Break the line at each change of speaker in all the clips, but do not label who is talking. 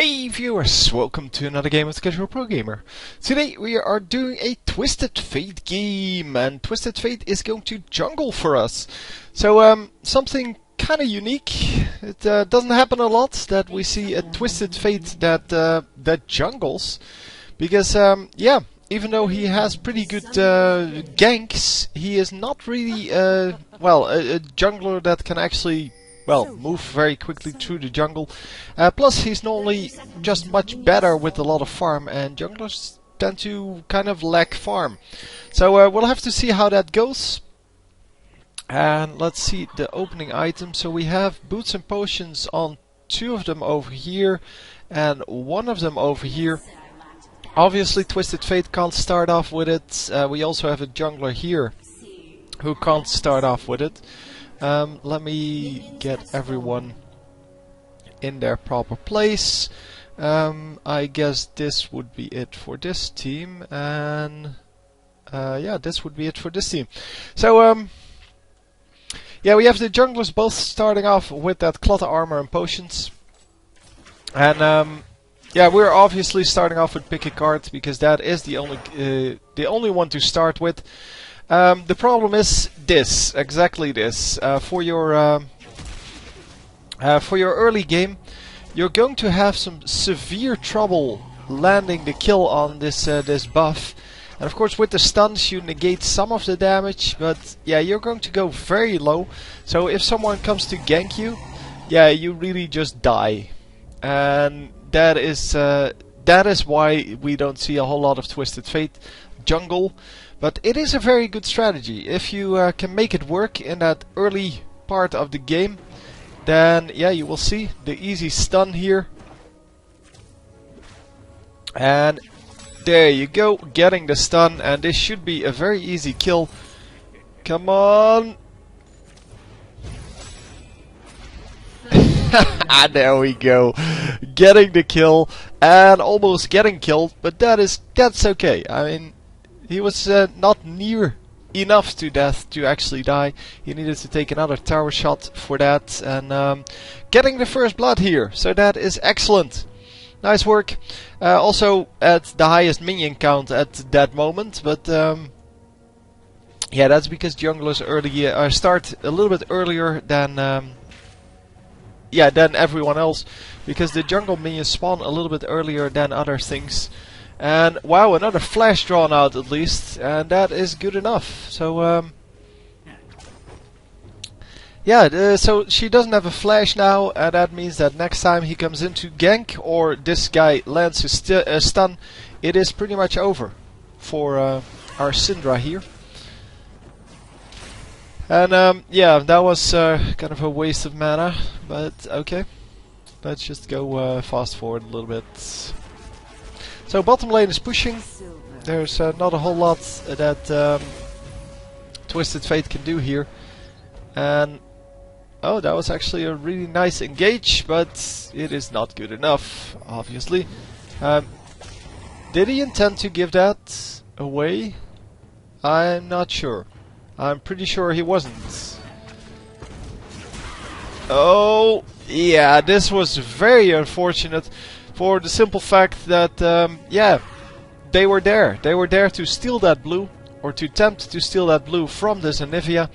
Hey viewers, welcome to another game of the Casual Pro Gamer. Today we are doing a Twisted Fate game, and Twisted Fate is going to jungle for us. So something kind of unique. It doesn't happen a lot that we see a Twisted Fate that jungles, because yeah, even though he has pretty good ganks, he is not really a jungler that can actually move very quickly through the jungle. Plus, he's normally just much better with a lot of farm, and junglers tend to kind of lack farm. So we'll have to see how that goes. And let's see the opening items. So we have boots and potions on 2 of them over here, and 1 of them over here. Obviously, Twisted Fate can't start off with it. We also have a jungler here who can't start off with it. Let me get everyone in their proper place. I guess this would be it for this team, and yeah, this would be it for this team. So yeah, we have the junglers both starting off with that clutter armor and potions, and yeah, we're obviously starting off with pick a card because that is the only one to start with. The problem is this, exactly this. For your early game, you're going to have some severe trouble landing the kill on this this buff. And of course, with the stuns, you negate some of the damage, but yeah, you're going to go very low. So if someone comes to gank you, yeah, you really just die. And that is why we don't see a whole lot of Twisted Fate jungle. But it is a very good strategy. If you can make it work in that early part of the game, then yeah, you will see the easy stun here. And there you go, getting the stun, and this should be a very easy kill. Come on! There we go, getting the kill and almost getting killed, but that's okay. I mean, he was not near enough to death to actually die. He needed to take another tower shot for that, and getting the first blood here, so that is excellent. Nice work. Also at the highest minion count at that moment, but yeah, that's because junglers early start a little bit earlier than than everyone else, because the jungle minions spawn a little bit earlier than other things. And wow, another flash drawn out at least, and that is good enough. So yeah, so she doesn't have a flash now, and that means that next time he comes into gank or this guy lands a stun, it is pretty much over for our Syndra here. And yeah, that was kind of a waste of mana, but okay. Let's just go fast forward a little bit. So bottom lane is pushing. There's not a whole lot that Twisted Fate can do here. And oh, that was actually a really nice engage, but it is not good enough, obviously. Did he intend to give that away? I'm not sure. I'm pretty sure he wasn't. Oh, yeah, this was very unfortunate. For the simple fact that, yeah, they were there. They were there to steal that blue, or to attempt to steal that blue from this Anivia.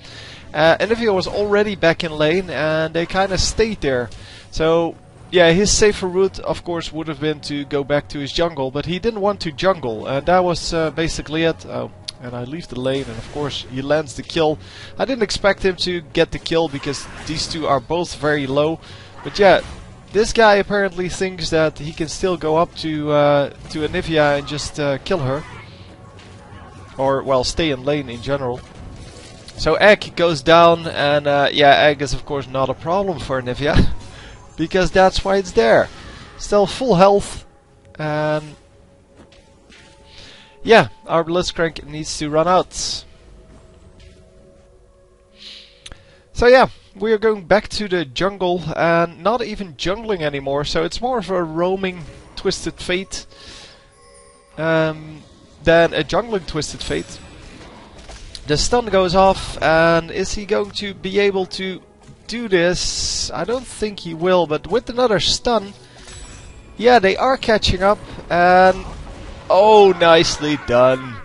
Anivia was already back in lane, and they kind of stayed there. So, yeah, his safer route, of course, would have been to go back to his jungle, but he didn't want to jungle, and that was basically it. Oh, and I leave the lane, and of course, he lands the kill. I didn't expect him to get the kill, because these two are both very low. But yeah, this guy apparently thinks that he can still go up to Anivia and just kill her. Or, well, stay in lane in general. So Egg goes down, and yeah, Egg is of course not a problem for Anivia. Because that's why it's there. Still full health. And yeah, our Blitzcrank needs to run out. So yeah, we are going back to the jungle, and not even jungling anymore, so it's more of a roaming Twisted Fate than a jungling Twisted Fate. The stun goes off, and is he going to be able to do this? I don't think he will, but with another stun, yeah, they are catching up, and oh, nicely done.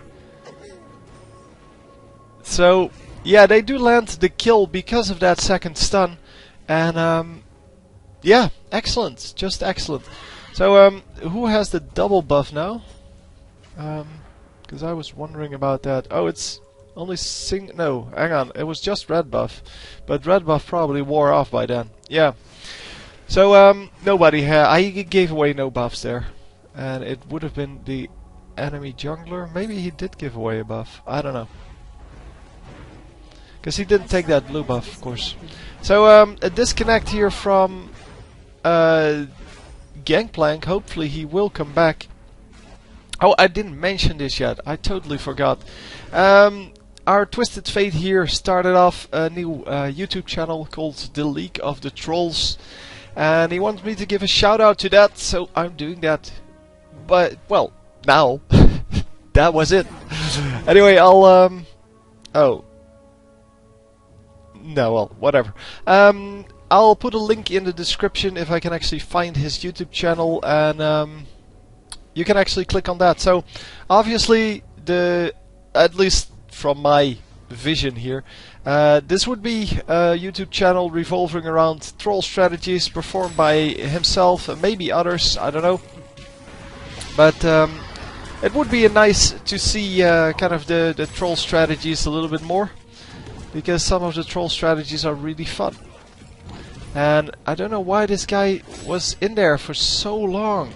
So, yeah, they do land the kill because of that second stun, and yeah, excellent, just excellent. So, who has the double buff now? Because I was wondering about that. Oh, it's only no, hang on, it was just red buff, but red buff probably wore off by then. Yeah. So, nobody had. I gave away no buffs there, and it would have been the enemy jungler. Maybe he did give away a buff. I don't know. Because he didn't take that blue buff, of course. So, a disconnect here from Gangplank. Hopefully he will come back. Oh, I didn't mention this yet. I totally forgot. Our Twisted Fate here started off a new YouTube channel called The League of the Trolls. And he wants me to give a shout out to that, so I'm doing that. But, well, now. That was it. Anyway, I'll, oh. No, well, whatever. I'll put a link in the description if I can actually find his YouTube channel, and you can actually click on that. So, obviously, at least from my vision here, this would be a YouTube channel revolving around troll strategies performed by himself and maybe others, I don't know. But it would be nice to see kind of the troll strategies a little bit more, because some of the troll strategies are really fun. And I don't know why this guy was in there for so long.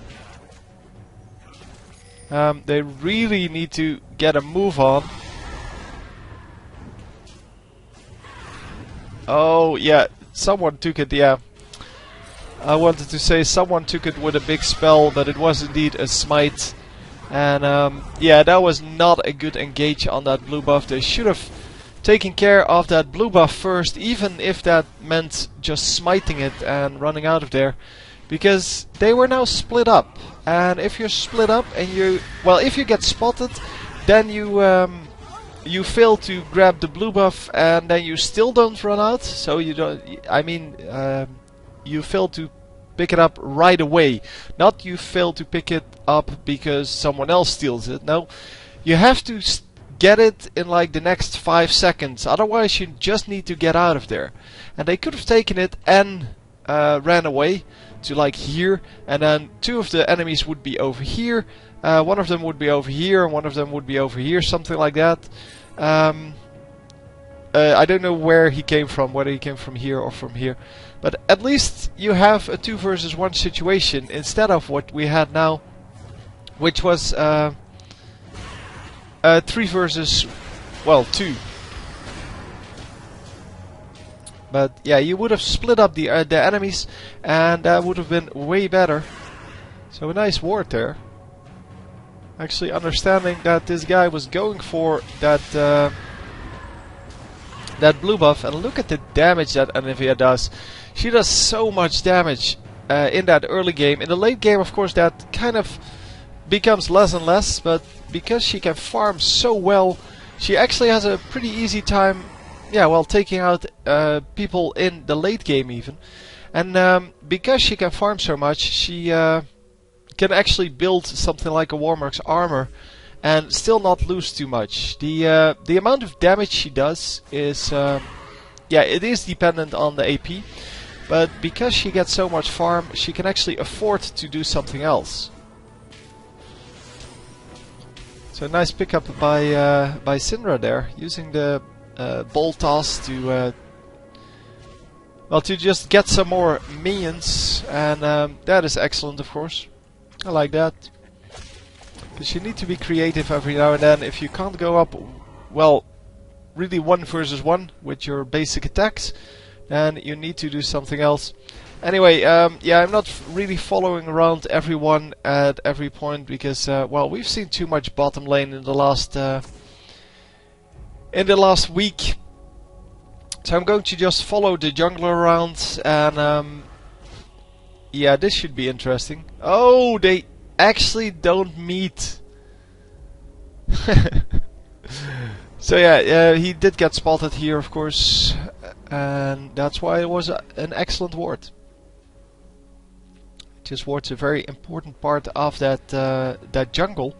They really need to get a move on. Oh, yeah, someone took it, yeah. I wanted to say someone took it with a big spell, but it was indeed a smite. And yeah, that was not a good engage on that blue buff. They should have taken care of that blue buff first, even if that meant just smiting it and running out of there. Because they were now split up. And if you're split up and if you get spotted, then you fail to grab the blue buff, and then you still don't run out. So you don't. I mean, you fail to pick it up right away. Not you fail to pick it up because someone else steals it. No, you have to get it in like the next 5 seconds. Otherwise, you just need to get out of there. And they could have taken it and ran away to like here, and then 2 of the enemies would be over here. One of them would be over here, and one of them would be over here, something like that. I don't know where he came from, whether he came from here or from here. But at least you have a 2 versus 1 situation instead of what we had now, which was 3 versus, well, 2. But yeah, you would have split up the enemies, and that would have been way better. So a nice ward there. Actually understanding that this guy was going for that that blue buff, and look at the damage that Anivia does. She does so much damage in that early game. In the late game, of course, that kind of becomes less and less, but because she can farm so well, she actually has a pretty easy time, yeah, well, taking out people in the late game even. And because she can farm so much, she can actually build something like a Warmark's armor and still not lose too much. The amount of damage she does is, yeah, it is dependent on the AP, but because she gets so much farm, she can actually afford to do something else. So nice pickup by Syndra there, using the ball toss to well, to just get some more minions, and that is excellent, of course. I like that. Because you need to be creative every now and then. If you can't go up, well, really 1 versus 1 with your basic attacks, then you need to do something else. Anyway, yeah, I'm not really following around everyone at every point because, well, we've seen too much bottom lane in the last week. So I'm going to just follow the jungler around, and yeah, this should be interesting. Oh, they actually don't meet. So yeah, he did get spotted here, of course, and that's why it was an excellent ward. towards a very important part of that jungle,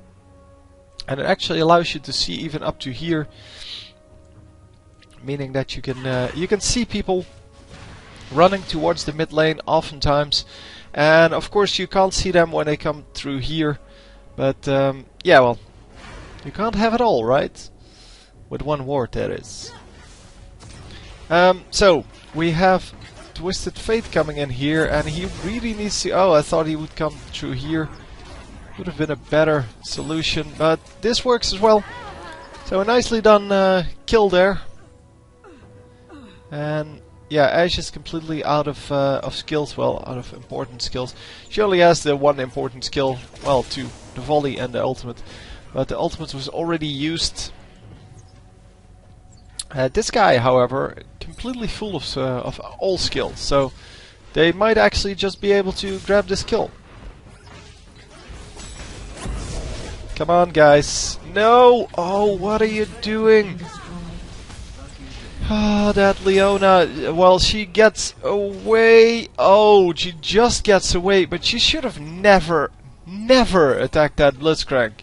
and it actually allows you to see even up to here, meaning that you can see people running towards the mid lane oftentimes, and of course you can't see them when they come through here, but yeah, well, you can't have it all, right? With one ward, that is. So we have Twisted Fate coming in here, and he really needs to... Oh, I thought he would come through here. Would have been a better solution, but this works as well. So a nicely done kill there. And yeah, Ashe is completely out of skills, well, out of important skills. She only has the one important skill, well, two, the volley and the ultimate. But the ultimate was already used. This guy, however, completely full of all skills, so they might actually just be able to grab this kill. Come on, guys. No! Oh, what are you doing? Ah, that Leona, well, she gets away. Oh, she just gets away, but she should have never attacked that Blitzcrank.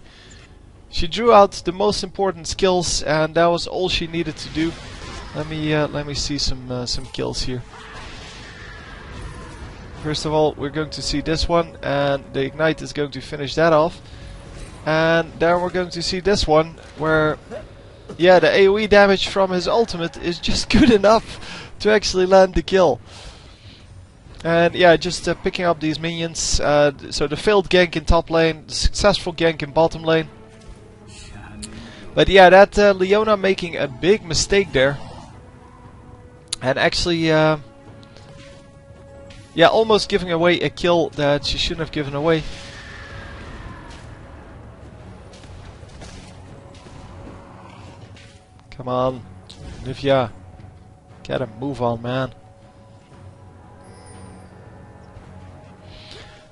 She drew out the most important skills, and that was all she needed to do. Let me see some kills here. First of all, we're going to see this one, and the Ignite is going to finish that off. And then we're going to see this one, where, yeah, the AoE damage from his ultimate is just good enough to actually land the kill. And yeah, just picking up these minions. So the failed gank in top lane, the successful gank in bottom lane. But yeah, that Leona making a big mistake there. And actually, yeah, almost giving away a kill that she shouldn't have given away. Come on, Nivea. Get a move on, man.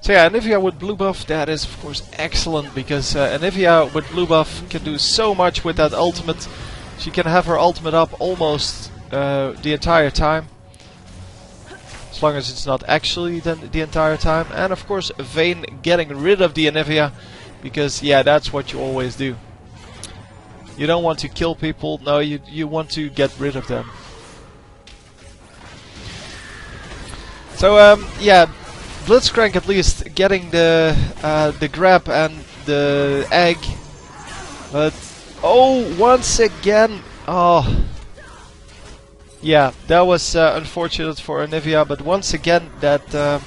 So yeah, Nivea with blue buff, that is of course excellent, because Nivea with blue buff can do so much with that ultimate. She can have her ultimate up almost the entire time, as long as it's not actually the entire time. And of course Vayne getting rid of the Nivea, because yeah, that's what you always do. You don't want to kill people, no, you want to get rid of them. So yeah, Blitzcrank at least getting the grab and the egg, but oh, once again, oh, yeah, that was unfortunate for Nivea. But once again, that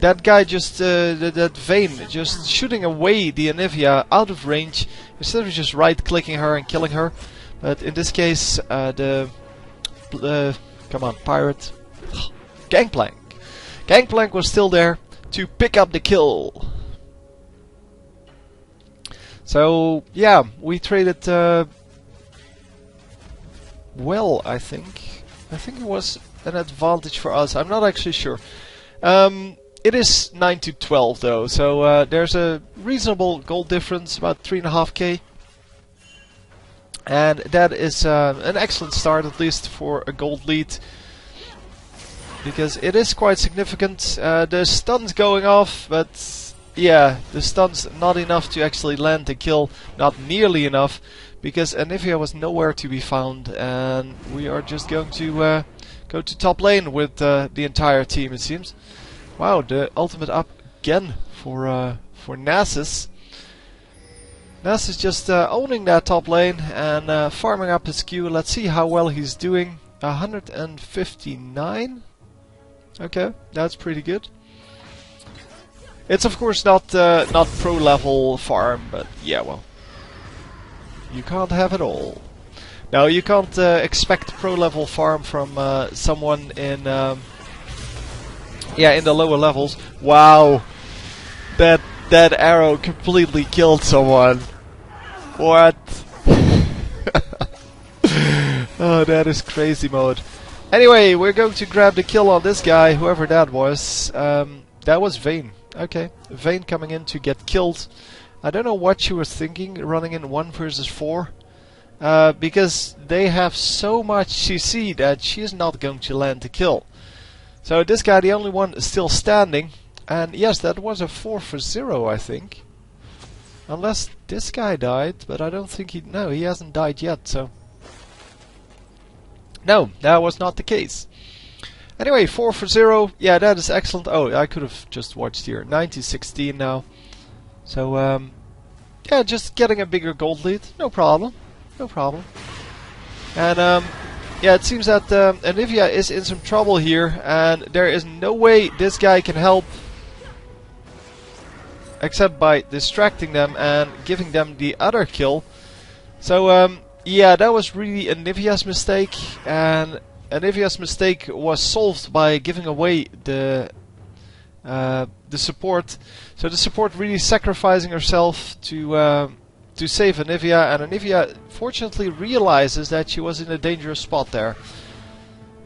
that guy just that Vayne just shooting away the Nivea out of range instead of just right-clicking her and killing her. But in this case, come on, pirate. Gangplank was still there to pick up the kill. So yeah, we traded well, I think. I think it was an advantage for us. I'm not actually sure. It is 9 to 12 though, so there's a reasonable gold difference, about 3.5k. And that is an excellent start, at least for a gold lead. Because it is quite significant. The stun's going off, but yeah, the stun's not enough to actually land the kill. Not nearly enough, because Nivea was nowhere to be found, and we are just going to go to top lane with the entire team, it seems. Wow, the ultimate up again for Nasus. Nasus just owning that top lane and farming up his Q. Let's see how well he's doing. 159. Okay, that's pretty good. It's of course not pro level farm, but yeah, well, you can't have it all. Now you can't expect pro level farm from someone in yeah, in the lower levels. Wow, that arrow completely killed someone. What? Oh, that is crazy mode. Anyway, we're going to grab the kill on this guy, whoever that was. That was Vayne. Okay, Vayne coming in to get killed. I don't know what she was thinking, running in 1 versus 4. Because they have so much CC that she is not going to land the kill. So this guy, the only one still standing. And yes, that was a 4 for 0, I think. Unless this guy died, but I don't think he... No, he hasn't died yet, so... No, that was not the case. Anyway, 4 for 0. Yeah, that is excellent. Oh, I could have just watched here. 90-16 now. So, yeah, just getting a bigger gold lead. No problem. No problem. And, yeah, it seems that Anivia is in some trouble here. And there is no way this guy can help. Except by distracting them and giving them the other kill. So, yeah, that was really Anivia's mistake. And Anivia's mistake was solved by giving away the support. So the support really sacrificing herself to save Anivia, and Anivia fortunately realizes that she was in a dangerous spot there.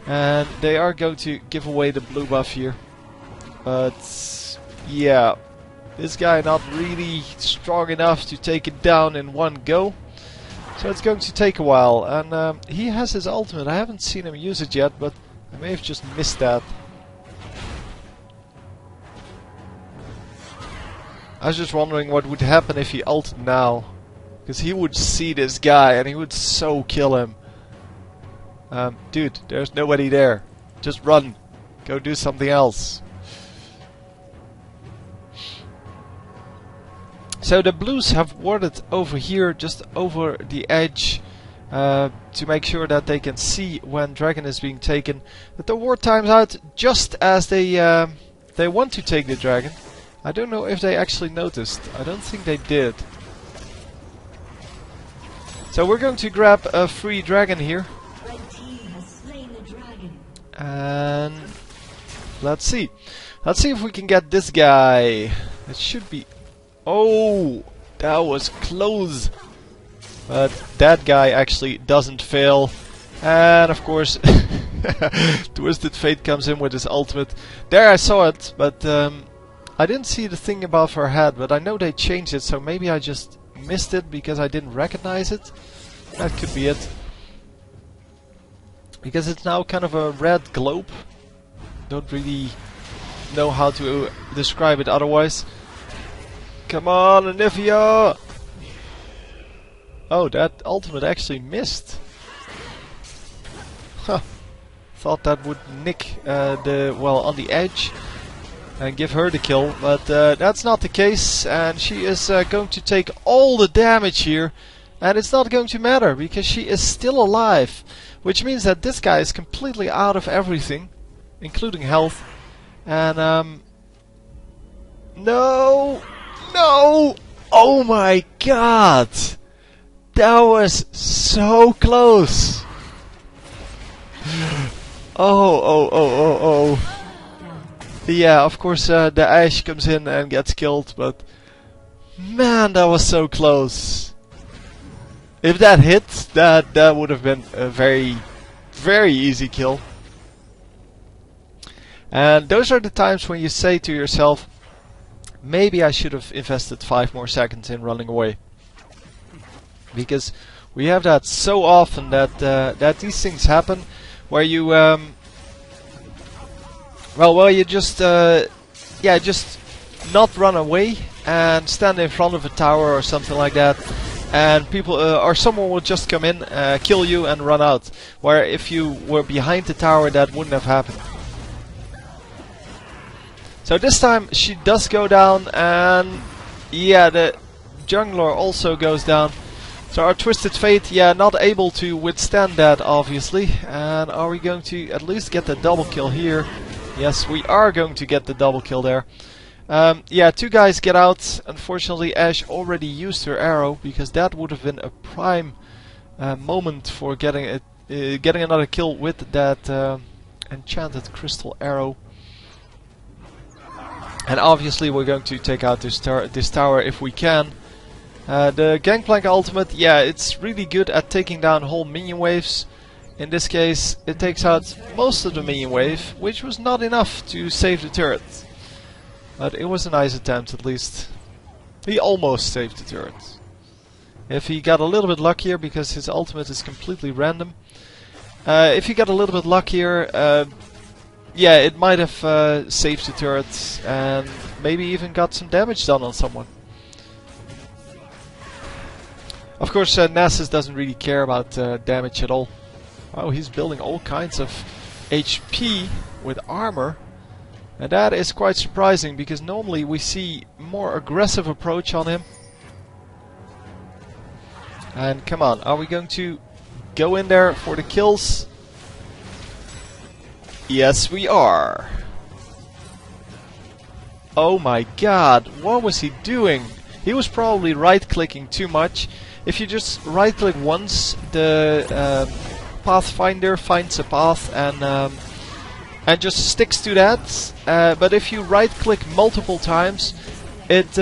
And they are going to give away the blue buff here. But yeah, this guy not really strong enough to take it down in one go. So it's going to take a while, and he has his ultimate. I haven't seen him use it yet, but I may have just missed that. I was just wondering what would happen if he ulted now. Because he would see this guy and he would so kill him. Dude, there's nobody there. Just run. Go do something else. So the blues have warded over here, just over the edge, to make sure that they can see when dragon is being taken. But the ward times out just as they want to take the dragon. I don't know if they actually noticed. I don't think they did. So we're going to grab a free dragon here. And let's see. Let's see if we can get this guy. It should be... Oh, that was close. But that guy actually doesn't fail. And of course, Twisted Fate comes in with his ultimate. There I saw it, but I didn't see the thing above her head. But I know they changed it, so maybe I just missed it because I didn't recognize it. That could be it. Because it's now kind of a red globe. Don't really know how to describe it otherwise. Come on, Anivia! Oh, that ultimate actually missed. Huh. Thought that would nick on the edge and give her the kill, but that's not the case, and she is going to take all the damage here, and it's not going to matter because she is still alive, which means that this guy is completely out of everything, including health. And no! No! Oh my god! That was so close! Oh. Yeah, of course the Ash comes in and gets killed, but man, that was so close. If that hit, that would have been a very, very easy kill. And those are the times when you say to yourself, maybe I should have invested 5 more seconds in running away. Because we have that so often that that these things happen, where you you just just not run away and stand in front of a tower or something like that, and people or someone will just come in, kill you and run out. Where if you were behind the tower, that wouldn't have happened. So this time she does go down, and yeah, the jungler also goes down. So our Twisted Fate, yeah, not able to withstand that, obviously. And are we going to at least get the double kill here? Yes, we are going to get the double kill there. Yeah, 2 guys get out. Unfortunately, Ashe already used her arrow, because that would have been a prime moment for getting another kill with that enchanted crystal arrow. And obviously we're going to take out this tower if we can. The Gangplank ultimate, yeah, it's really good at taking down whole minion waves. In this case, it takes out most of the minion wave, which was not enough to save the turret. But it was a nice attempt at least. He almost saved the turret. If he got a little bit luckier, because his ultimate is completely random. If he got a little bit luckier, yeah, it might have saved the turret and maybe even got some damage done on someone. Of course, Nasus doesn't really care about damage at all. Oh, he's building all kinds of HP with armor. And that is quite surprising, because normally we see more aggressive approach on him. And come on, are we going to go in there for the kills? Yes, we are. Oh my god, what was he doing? He was probably right-clicking too much. If you just right-click once, the Pathfinder finds a path and just sticks to that. But if you right-click multiple times, it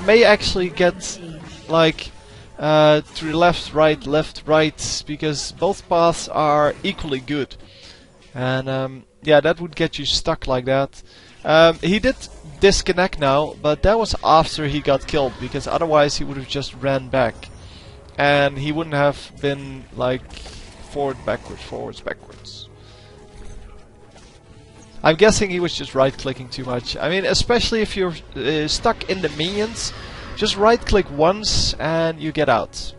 may actually get like to the left, right, because both paths are equally good. And yeah, that would get you stuck like that. He did disconnect now, but that was after he got killed, because otherwise he would have just ran back. And he wouldn't have been like forward, backwards. I'm guessing he was just right-clicking too much. I mean, especially if you're stuck in the minions, just right-click once and you get out.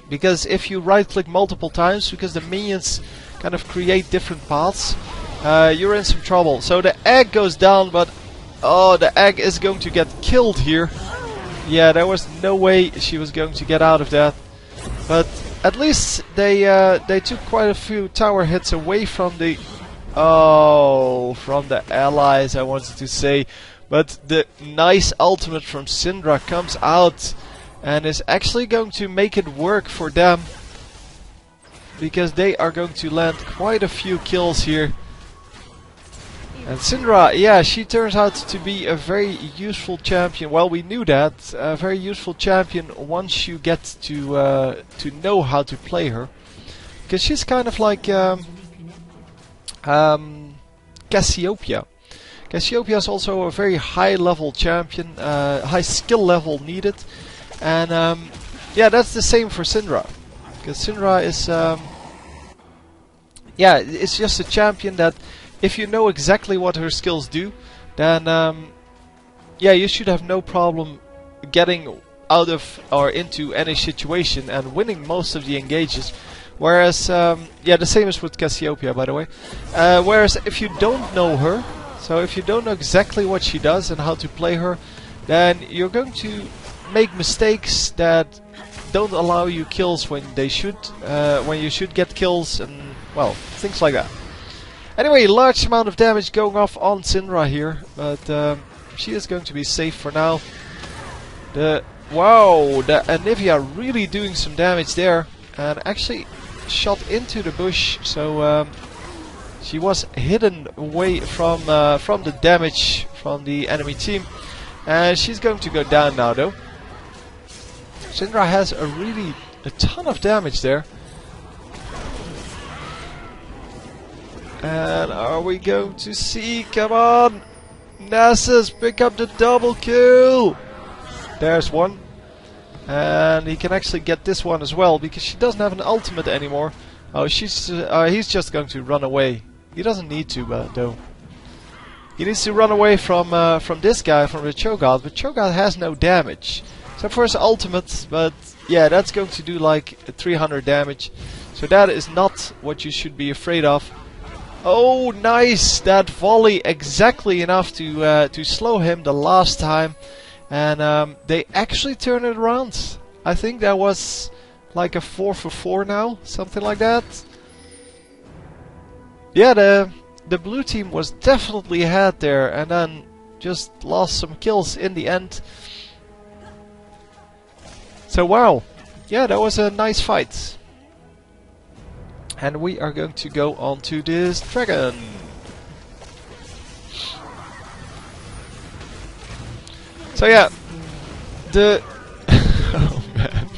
Because if you right-click multiple times, because the minions kind of create different paths, you're in some trouble. So the egg goes down, but oh, the egg is going to get killed here. Yeah, there was no way she was going to get out of that. But at least they took quite a few tower hits away from the from the allies, I wanted to say. But the nice ultimate from Syndra comes out and is actually going to make it work for them, because they are going to land quite a few kills here. And Syndra, yeah, she turns out to be a very useful champion. Well, we knew that. A very useful champion once you get to know how to play her. Because she's kind of like Cassiopeia. Cassiopeia is also a very high level champion, high skill level needed. And yeah, that's the same for Syndra. Because Syndra is, yeah, it's just a champion that if you know exactly what her skills do, then yeah, you should have no problem getting out of or into any situation and winning most of the engages. Whereas, yeah, the same is with Cassiopeia, by the way. Whereas if you don't know her, so if you don't know exactly what she does and how to play her, then you're going to make mistakes that don't allow you kills when they should, when you should get kills, and well, things like that. Anyway, large amount of damage going off on Syndra here, but she is going to be safe for now. Wow, the Anivia really doing some damage there, and actually shot into the bush, so she was hidden away from the damage from the enemy team, and she's going to go down now though. Syndra has a ton of damage there. And are we going to see? Come on! Nasus, pick up the double kill! There's one. And he can actually get this one as well, because she doesn't have an ultimate anymore. Oh, he's just going to run away. He doesn't need to, though. He needs to run away from this guy, from the Cho'Gath, but Cho'Gath has no damage. Except for his ultimate, but yeah, that's going to do like 300 damage. So that is not what you should be afraid of. Oh, nice! That volley exactly enough to slow him the last time, and they actually turned it around. I think that was like a 4 for 4 now, something like that. Yeah, the blue team was definitely ahead there, and then just lost some kills in the end. So wow, yeah, that was a nice fight. And we are going to go on to this dragon. So yeah, oh man.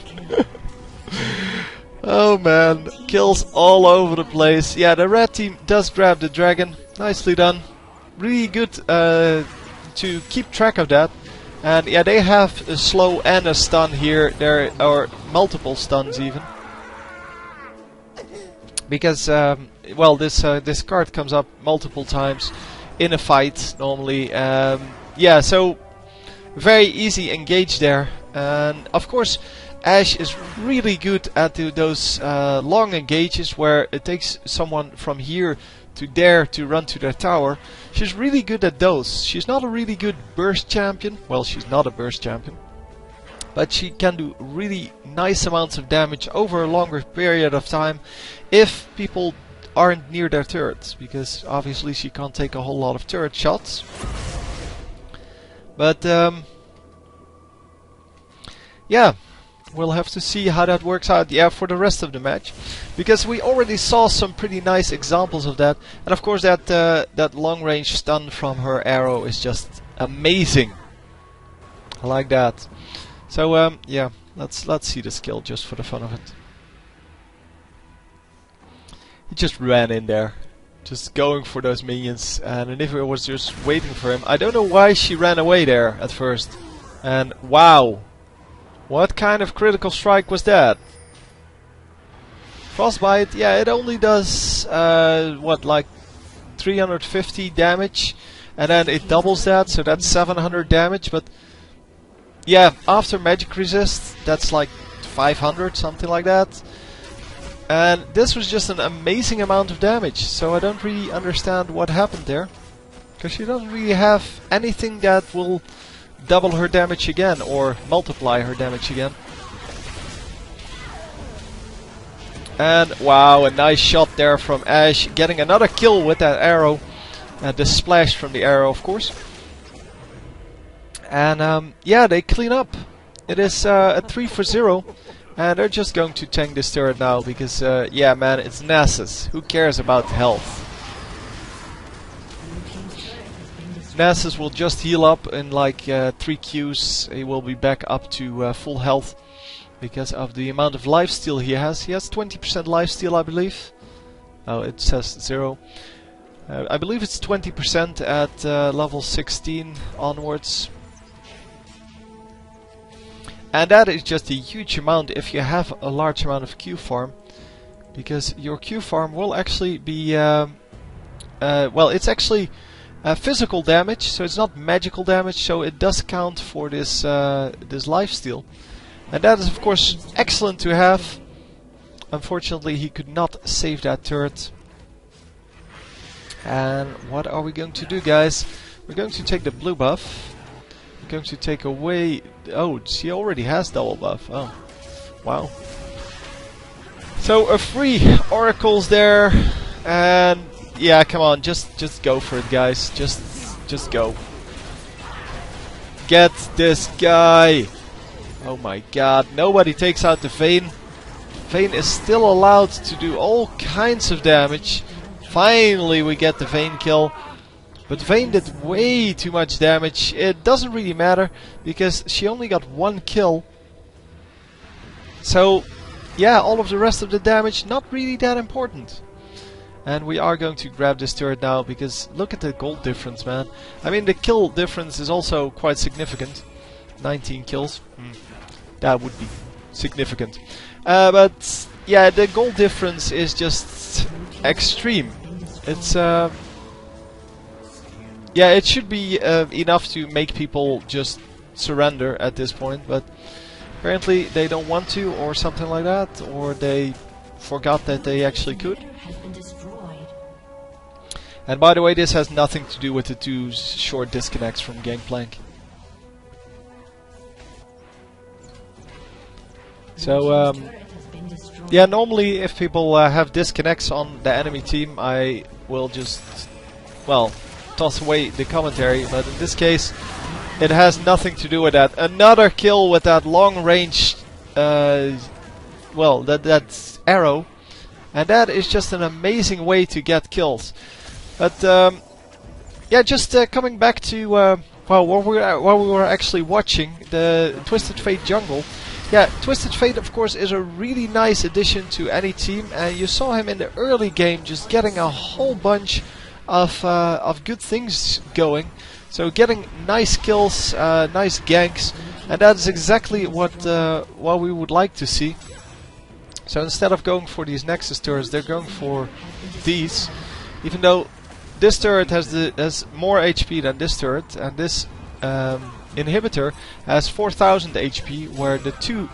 Oh man, kills all over the place. Yeah, the red team does grab the dragon. Nicely done. Really good to keep track of that. And yeah, they have a slow and a stun here. There are multiple stuns even. Because well, this card comes up multiple times in a fight normally. Yeah, so very easy engage there, and of course Ashe is really good at those long engages where it takes someone from here to there to run to their tower. She's really good at those. She's not a really good burst champion. Well, she's not a burst champion, but she can do really nice amounts of damage over a longer period of time if people aren't near their turrets, because obviously she can't take a whole lot of turret shots. But yeah, we'll have to see how that works out, yeah, for the rest of the match, because we already saw some pretty nice examples of that. And of course that that long range stun from her arrow is just amazing. I like that. So yeah, let's see the skill just for the fun of it. He just ran in there, just going for those minions, and Anivia was just waiting for him. I don't know why she ran away there at first. And wow, what kind of critical strike was that? Frostbite, yeah, it only does what, like 350 damage, and then it doubles that, so that's 700 damage. But yeah, after magic resist, that's like 500, something like that. And this was just an amazing amount of damage, so I don't really understand what happened there, because she doesn't really have anything that will double her damage again or multiply her damage again. And wow, a nice shot there from Ashe, getting another kill with that arrow, the splash from the arrow, of course. And yeah, they clean up. It is a 3-for-0. And they're just going to tank this turret now, because yeah, man, it's Nasus. Who cares about health? Nasus will just heal up in like 3 Qs. He will be back up to full health because of the amount of lifesteal he has. He has 20% lifesteal, I believe. Oh, it says 0. I believe it's 20% at level 16 onwards. And that is just a huge amount if you have a large amount of Q farm, because your Q farm will actually be well, it's actually physical damage, so it's not magical damage, so it does count for this this lifesteal, and that is of course excellent to have. Unfortunately, he could not save that turret. And what are we going to do, guys? We're going to take the blue buff. Going to take away. Oh, she already has double buff. Oh, wow. So a free oracles there, and yeah, come on, just go for it, guys. Just go. Get this guy. Oh my God! Nobody takes out the Vayne. Vayne is still allowed to do all kinds of damage. Finally, we get the Vayne kill. But Vayne did way too much damage. It doesn't really matter, because she only got 1 kill. So, yeah, all of the rest of the damage, not really that important. And we are going to grab this turret now, because look at the gold difference, man. I mean, the kill difference is also quite significant. 19 kills. That would be significant. But, yeah, the gold difference is just extreme. It's, yeah, it should be enough to make people just surrender at this point, but apparently they don't want to, or something like that, or they forgot that they actually could. And by the way, this has nothing to do with the 2 short disconnects from Gangplank. So, yeah, normally if people have disconnects on the enemy team, I will just, well, toss away the commentary, but in this case it has nothing to do with that. Another kill with that long range well, that arrow, and that is just an amazing way to get kills. But yeah, just coming back to well, what we were actually watching, the Twisted Fate jungle. Yeah, Twisted Fate of course is a really nice addition to any team, and you saw him in the early game just getting a whole bunch of good things going. So getting nice kills, nice ganks, and that is exactly what we would like to see. So instead of going for these Nexus turrets, they're going for these. Even though this turret has more HP than this turret, and this inhibitor has 4000 HP, where the two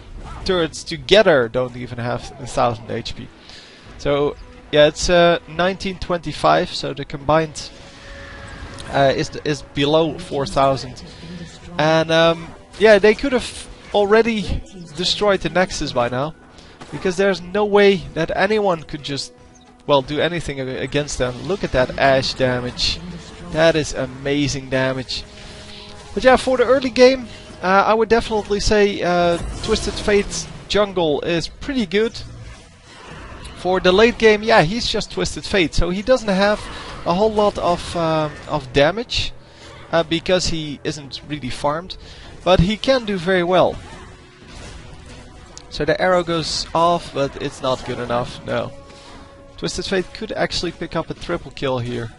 turrets together don't even have 1000 HP. So yeah, it's 1925, so the combined is below 4000. And yeah, they could have already destroyed the Nexus by now, because there's no way that anyone could just, well, do anything against them. Look at that Ash damage. That is amazing damage. But yeah, for the early game, I would definitely say Twisted Fate's jungle is pretty good. For the late game, yeah, he's just Twisted Fate, so he doesn't have a whole lot of damage because he isn't really farmed, but he can do very well. So the arrow goes off, but it's not good enough, no. Twisted Fate could actually pick up a triple kill here.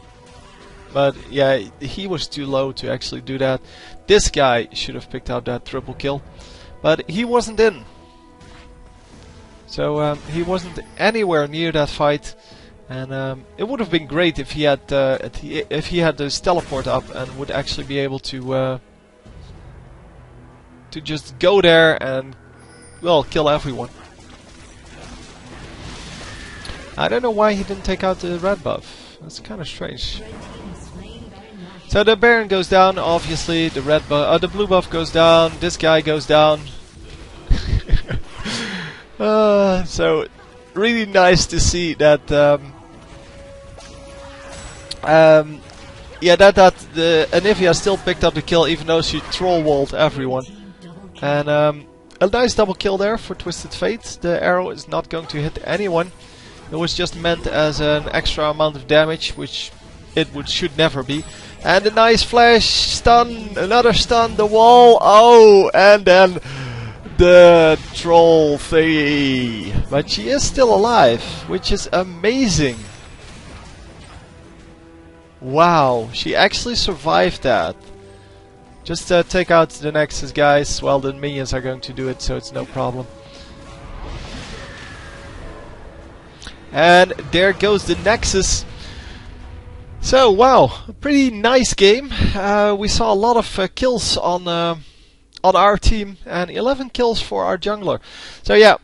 But yeah, he was too low to actually do that. This guy should have picked up that triple kill, but he wasn't in. So he wasn't anywhere near that fight, and it would have been great if he had his teleport up and would actually be able to just go there and, well, kill everyone. I don't know why he didn't take out the red buff. That's kind of strange. So the Baron goes down, obviously. The blue buff goes down. This guy goes down. So really nice to see that. Yeah, that the Anivia still picked up the kill, even though she troll walled everyone. And a nice double kill there for Twisted Fate. The arrow is not going to hit anyone. It was just meant as an extra amount of damage, which it should never be. And a nice flash stun, another stun, the wall, oh, and then the troll thingy. But she is still alive, which is amazing. Wow, she actually survived that. Just take out the Nexus, guys. Well, the minions are going to do it, so it's no problem. And there goes the Nexus. So, wow, a pretty nice game. We saw a lot of kills on our team, and 11 kills for our jungler. So yeah,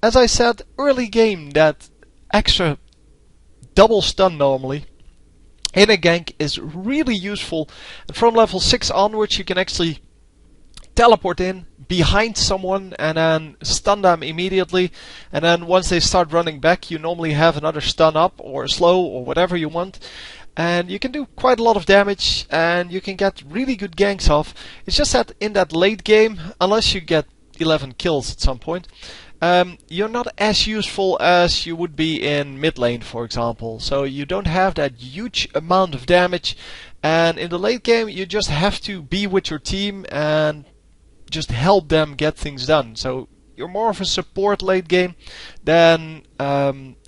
as I said, early game, that extra double stun normally in a gank is really useful. And from level 6 onwards, you can actually teleport in behind someone and then stun them immediately, and then once they start running back, you normally have another stun up or slow or whatever you want, and you can do quite a lot of damage and you can get really good ganks off. It's just that in that late game, unless you get 11 kills at some point, you're not as useful as you would be in mid lane, for example. So you don't have that huge amount of damage, and in the late game you just have to be with your team and just help them get things done. So you're more of a support late game than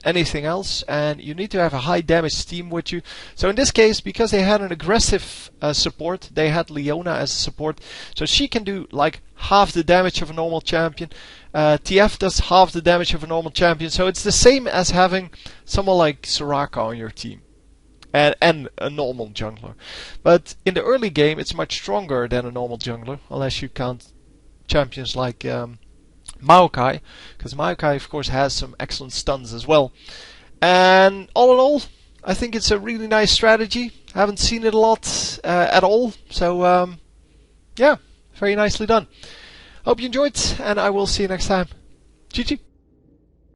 anything else, and you need to have a high damage team with you. So in this case, because they had an aggressive support, they had Leona as a support, so she can do like half the damage of a normal champion. TF does half the damage of a normal champion, so it's the same as having someone like Soraka on your team. And a normal jungler. But in the early game, it's much stronger than a normal jungler, unless you count champions like Maokai, because Maokai, of course, has some excellent stuns as well. And all in all, I think it's a really nice strategy. I haven't seen it a lot at all, so yeah, very nicely done. Hope you enjoyed, and I will see you next time. GG.